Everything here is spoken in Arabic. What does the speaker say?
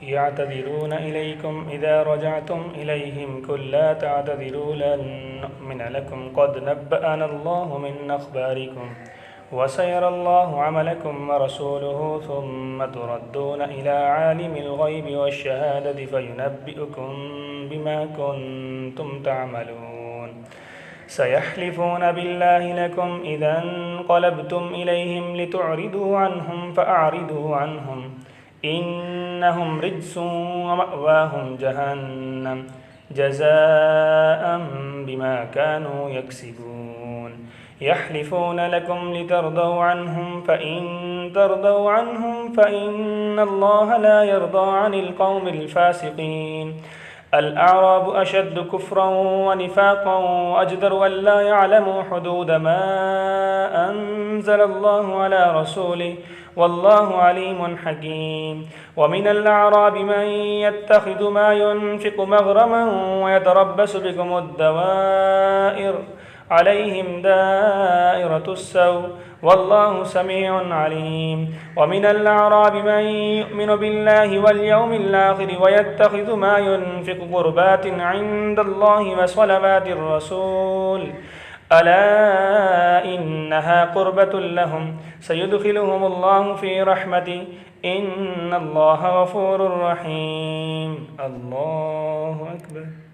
يعتذرون إليكم إذا رجعتم إليهم قل لا تعتذروا لن نؤمن لكم قد نبأنا الله من أخباركم وسيرى الله عملكم ورسوله ثم تردون إلى عالم الغيب والشهادة فينبئكم بما كنتم تعملون سيحلفون بالله لكم إذا انقلبتم إليهم لتعرضوا عنهم فأعرضوا عنهم إنهم رجس ومأواهم جهنم جزاء بما كانوا يكسبون يحلفون لكم لترضوا عنهم فإن ترضوا عنهم فإن الله لا يرضى عن القوم الفاسقين الأعراب أشد كفرا ونفاقا وأجدر أن لا يعلموا حدود ما أنزل الله على رسوله والله عليم حكيم ومن الأعراب من يتخذ ما ينفق مغرما ويتربص بكم الدوائر عليهم دائرة السوء والله سميع عليم ومن الأعراب من يؤمن بالله واليوم الآخر ويتخذ ما ينفق قربات عند الله وصلوات الرسول ألا إنها قربة لهم سيدخلهم الله في رحمته إن الله غفور رحيم الله أكبر.